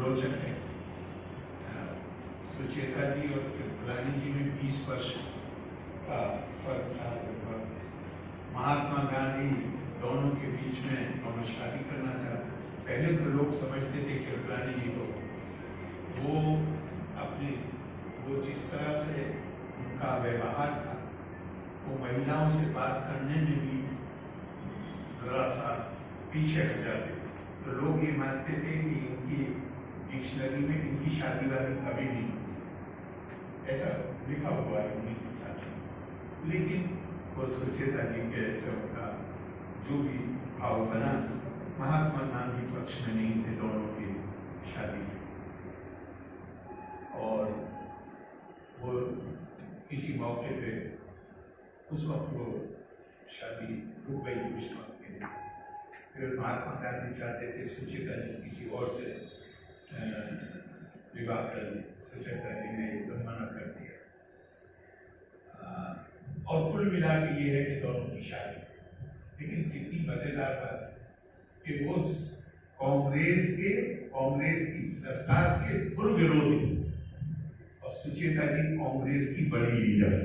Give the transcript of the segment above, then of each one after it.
रोचक है। सुचेता जी और कृपलानी जी में 20 वर्ष का फर्क था लगभग। महात्मा गांधी दोनों के बीच में दोनों शादी करना चाहते। पहले तो लोग समझते थे कृपलानी जी को, वो जिस तरह से उनका व्यवहार था, वो महिलाओं से बात करने में भी जरा सा पीछे हट जाते, तो लोग ये मानते थे कि इनकी डिक्शनरी में इनकी शादी वादी कभी नहीं, ऐसा लिखा हुआ है उन्हीं के साथ। लेकिन वो सुचेता जी के ऐसे उनका जो भी भाव बना, महात्मा गांधी पक्ष में नहीं थे दोनों की शादी, और वो किसी मौके पे उस वक्त वो शादी रुक गई उस वक्त के लिए। फिर महात्मा गांधी चाहते थे सुचेता जी किसी और से विवाह कर लें, सुचेता जी ने एकदम मना कर दिया। और कुल मिला के ये है कि दोनों की शादी। लेकिन कितनी मजेदार बात है कि वो कांग्रेस की सरकार के पूर्व विरोधी और सुचेता जी कांग्रेस की बड़ी लीडर।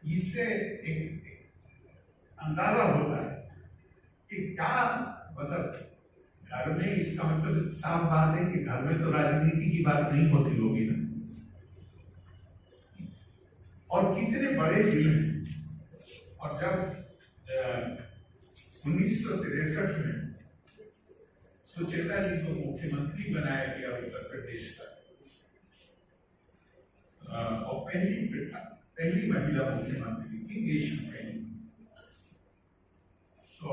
इससे एक अंदाजा होता है कि क्या मतलब घर में, इसका मतलब साफ बात है कि घर में तो राजनीति की बात नहीं होती होगी ना, और कितने बड़े दिल हैं। और जब 1963 में सुचेता जी को मुख्यमंत्री बनाया गया उत्तर प्रदेश का, और पहली महिला मुख्यमंत्री थी देश में पहली, तो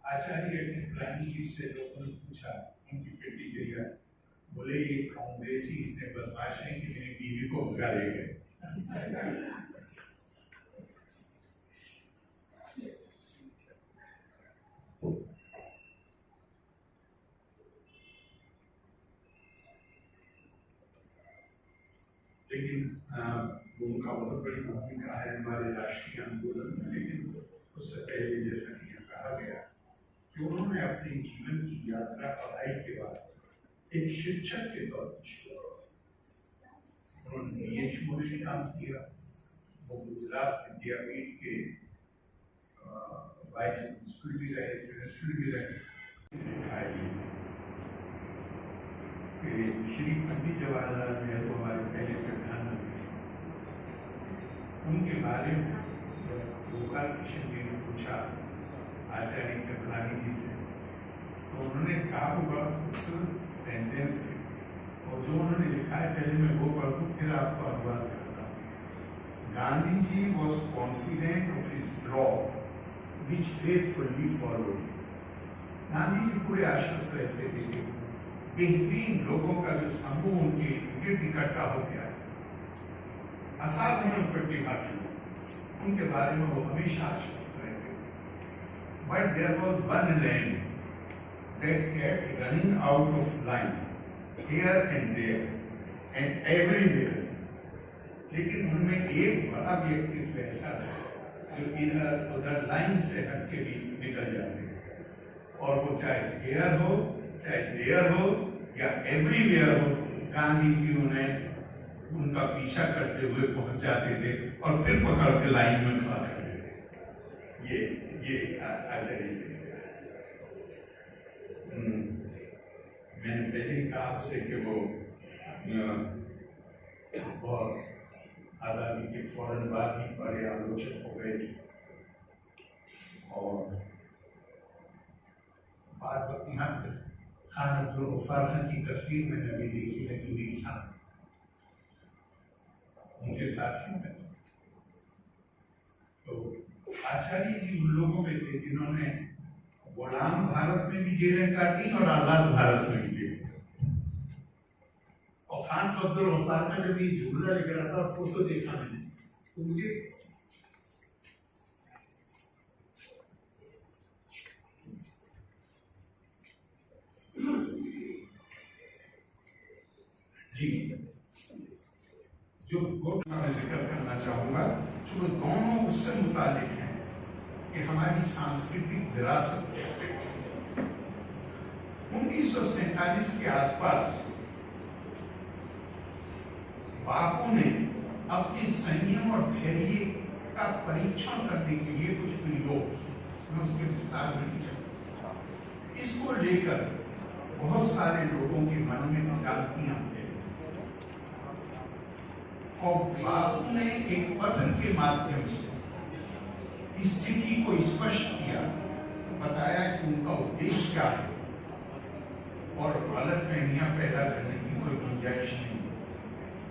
आचार्य कृपलानी जी से लोगों ने पूछा उनकी प्रतिक्रिया, बोले ये कांग्रेसी इतने बदमाश हैं कि मेरी बीवी को भगा ले गए। लेकिन उनका बहुत बड़ी भूमिका है हमारे राष्ट्रीय आंदोलन में। लेकिन उससे पहले जैसा कि कहा गया कि उन्होंने अपने जीवन की यात्रा पढ़ाई के बाद एक शिक्षक के तौर पर शुरू, उन्होंने BHU में भी काम किया। वो गुजरात विद्यापीठ के वाइस प्रिंसिपल भी रहे, प्रिंसिपल भी रहे। श्री पंडित जवाहरलाल नेहरू हमारे पहले प्रधानमंत्री, उनके बारे में गोपाल कृष्ण जी ने पूछा आचार्य कृपलानी जी से, तो उन्होंने कहा होगा सेंटेंस में, और जो उन्होंने लिखा है पहले मैं वो पढ़ूं फिर आपको अनुवाद करता हूँ। Gandhi ji was confident of his flaw which faithfully followed. Gandhi ji पूरे आश्वस्त रहते थे कि बेहतरीन लोगों का जो समूह उनके इर्द इकट्ठा हो गया, असाधारण प्रतिभागी, उनके बारे में वो हमेशा आश्वस्त रहते थे। But there was one land that kept running out of line here and there and everywhere. लेकिन उनमें एक बड़ा व्यक्तित्व ऐसा था जो इधर उधर लाइन से हट के भी निकल जाते, और वो चाहे here हो चाहे there हो या everywhere हो, गांधी जी उन्हें उनका पीछा करते हुए पहुंच जाते थे और फिर पकड़ के लाइन में खड़ा कर देते। ये आचार्य मैंने पहले ही कहा आपसे कि वो बहुत आज़ादी के फौरन बाद ही बड़े आलोचक हो गए, और बात यहाँ खान अब्दुल गफ्फार की तस्वीर मैंने भी देखी लगी हुई साथ उनके साथ ही में। तो आचार्य जी उन लोगों में थे जिन्होंने गुलाम भारत में भी जेलें काटी और आजाद भारत में भी जेलें। और खान अब्दुल गफ्फार का जब ये जुमला लिख रहा था फोटो देखा मैंने, तो मुझे जी जो मैं जिक्र करना चाहूंगा, जो दोनों उससे मुतालिक हैं। कि हमारी सांस्कृतिक विरासत है। 1947 के आसपास बापू ने अपने संयम और धैर्य का परीक्षण करने के लिए कुछ प्रयोग, मैं उसके विस्तार में नहीं जाऊंगा। इसको लेकर बहुत सारे लोगों के मन में भ्रांतियां थे और बापू ने एक पत्र के माध्यम से स्थिति को स्पष्ट किया, बताया कि उनका उद्देश्य क्या है और गलतफहमियां पैदा करने की कोई गुंजाइश नहीं।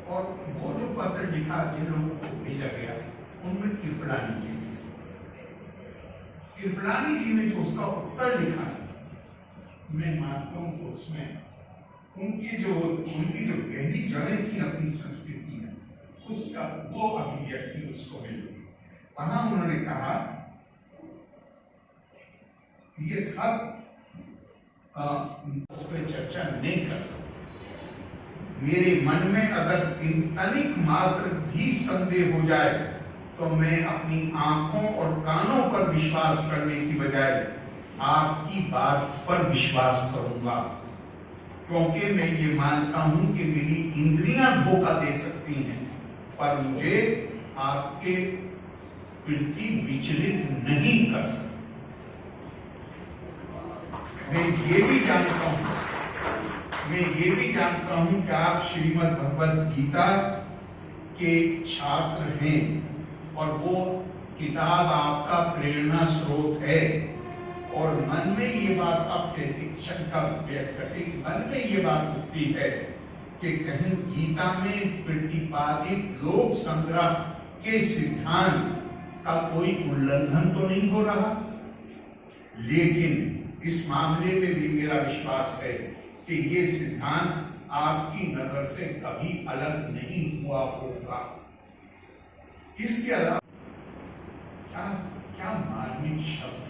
और वो जो पत्र लिखा जिन लोगों को भेजा गया उनमें कृपलानी जी ने जो उसका उत्तर लिखा, मैं मानता हूं कि उसमें उनकी जो गहरी जड़ें थी अपनी संस्कृति में, उसका वो अभिव्यक्ति उसको मिली। वहां उन्होंने कहा ये खत उस पर चर्चा नहीं कर सकते। मेरे मन में अगर तनिक मात्र भी संदेह हो जाए तो मैं अपनी आंखों और कानों पर विश्वास करने की बजाय आपकी बात पर विश्वास करूंगा, क्योंकि मैं ये मानता हूं कि मेरी इंद्रियां धोखा दे सकती हैं, पर मुझे आपके प्रति विचलित नहीं कर सकती। मैं ये भी जानता हूं कि आप श्रीमद् भगवद गीता के छात्र हैं और वो किताब आपका प्रेरणा स्रोत है। और मन में ये बात आप कहते, शंका व्यक्त करते, मन में ये बात उठती है कि कहीं गीता में प्रतिपादित लोक संग्रह के सिद्धांत का कोई उल्लंघन तो नहीं हो रहा। लेकिन इस मामले में भी मेरा विश्वास है कि ये सिद्धांत आपकी नजर से कभी अलग नहीं हुआ होगा। इसके अलावा क्या मार्मिक शब्द है।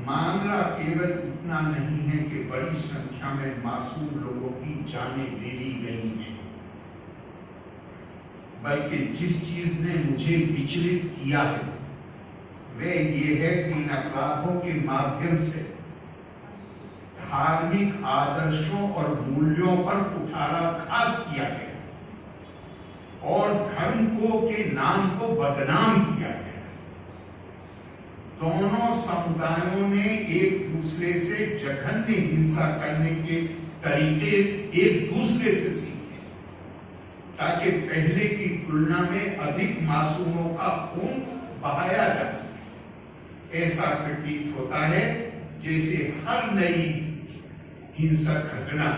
मामला केवल इतना नहीं है कि बड़ी संख्या में मासूम लोगों की जानें ले ली गई हैं, बल्कि जिस चीज ने मुझे विचलित किया है वे ये है कि इन अपराधों के माध्यम से धार्मिक आदर्शों और मूल्यों पर कुठाराघात किया गया और धर्म के नाम को बदनाम किया गया। दोनों समुदायों ने एक दूसरे से जघन्य हिंसा करने के तरीके एक दूसरे से सीखे, ताकि पहले की तुलना में अधिक मासूमों का खून बहाया जा सके। ऐसा प्रतीत होता है जैसे हर नई हिंसक घटना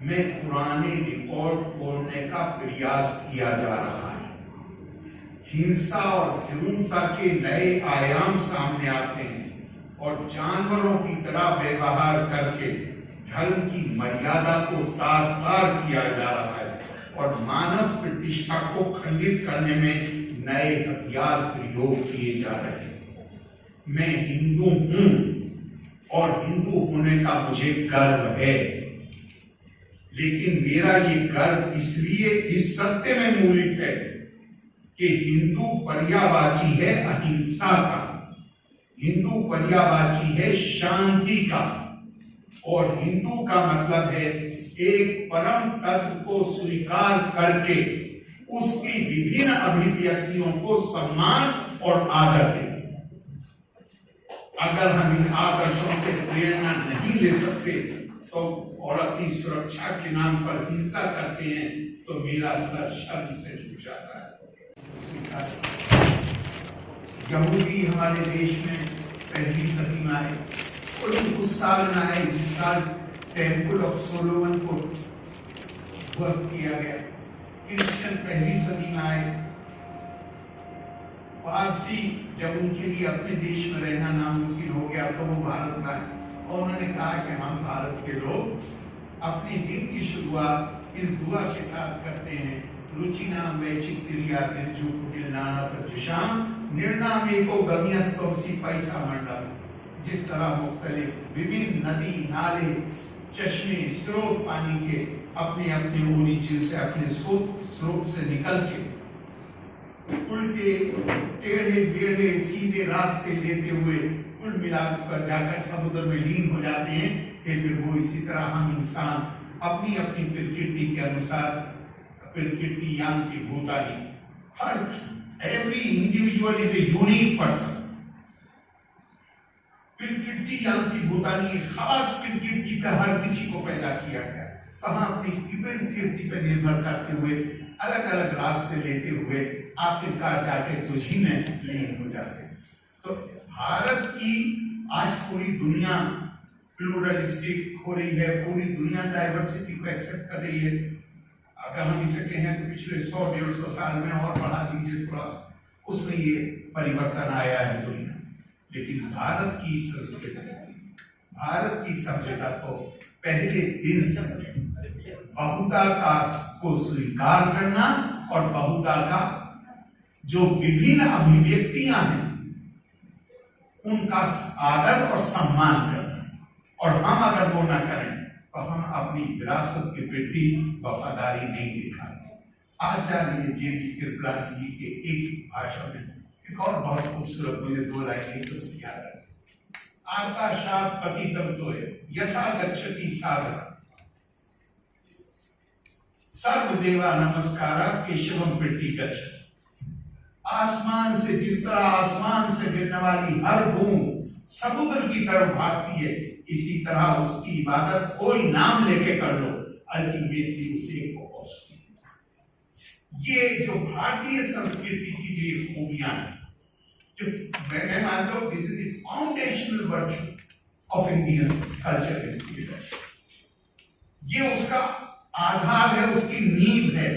में पुराने रिकॉर्ड तोड़ने का प्रयास किया जा रहा है। हिंसा और क्रूरता के नए आयाम सामने आते हैं और जानवरों की तरह व्यवहार करके धर्म की मर्यादा को तार-तार किया जा रहा है और मानव प्रतिष्ठा को खंडित करने में नए हथियार प्रयोग किए जा रहे हैं। मैं हिंदू हूं और हिंदू होने का मुझे गर्व है, लेकिन मेरा ये गर्व इसलिए इस सत्य में मूलित है कि हिंदू पर्यायवाची है अहिंसा का, हिंदू पर्यायवाची है शांति का, और हिंदू का मतलब है एक परम तत्व को स्वीकार करके उसकी विभिन्न अभिव्यक्तियों को सम्मान और आदर दें। अगर हम इन आदर्शों से प्रेरणा नहीं ले सकते तो और अपनी सुरक्षा के नाम पर हिंसा करते हैं तो मेरा सर शर्म से झुक जाता है। यहूदी हमारे देश में पहली सदी में आए और उस साल में आए जिस साल टेम्पल ऑफ सोलोमन को ध्वस्त किया गया। क्रिश्चियन पहली सदी में आए। पारसी जब उनके लिए अपने देश में रहना नामुमकिन हो गया तो वो भारत में आए और उन्होंने कहा कि हम भारत के लोग अपने दिन की शुरुआत इस दुआ के साथ करते हैं, रुचिनाम वैचित्रिया दिर्जु कुटिल नाना प्रजुशाम निर्णाम एको गम्यस्तोसी पैसा मंडल। जिस तरह मुख्तलिफ विभिन्न नदी नाले चश्मे स्रोत पानी के अपने अपने ओरिजिन से अपने स्रोत से निकल के उल्टे उल्टे टेढ़े बेढ़े सीधे रास्ते लेते हुए कुल मिलाकर जाकर समुद्र में लीन हो जाते हैं। फिर वो इसी तरह हम इंसान अपनी अपनी प्रकृति के अनुसार प्रकृति यांति भूतानि, हर every individual is a unique person. प्रकृति यांति भूतानि, खास प्रकृति पे हर किसी को पैदा किया गया। कहाँ अपनी प्रकृति पे निर्भर करते हुए अलग अलग रास्ते लेते हुए आखिरकार जाके तुझी में लीन हो जाते हैं। तो भारत की आज पूरी दुनिया प्लूरलिस्टिक हो रही है, पूरी दुनिया डाइवर्सिटी को एक्सेप्ट कर रही है। अगर हम इसे कहें तो पिछले 100-150 साल में और बढ़ा दीजिए थोड़ा सा, उसमें ये परिवर्तन आया है दुनिया। लेकिन भारत की संस्कृति, भारत की सभ्यता को पहले दिन से बहुता का को स्वीकार करना और बहुता का जो विभिन्न अभिव्यक्तियां हैं उनका आदर और सम्मान करना। और हम अगर वो ना करें तो हम अपनी विरासत के प्रति वफादारी नहीं दिखाते। आचार्य JB कृपलानी जी के एक भाषण में एक और बहुत खूबसूरत, मुझे 2 लाइनें तो याद है। आकाशात पतितं तोय यथा गच्छति सागर, सर्वदेवा नमस्कारा केशवम प्रीति गच्छति। आसमान से, जिस तरह आसमान से गिरने वाली हर बूंद समुद्र की तरफ भागती है, इसी तरह उसकी इबादत कोई नाम लेके कर लो, अल्टीमेटली उसे को पहुंचती है। ये जो भारतीय संस्कृति की जो खूबियां हैं, जो मैं मानता हूं this is the foundational virtue of Indian culture and civilization. ये उसका आधार है, उसकी नींव है।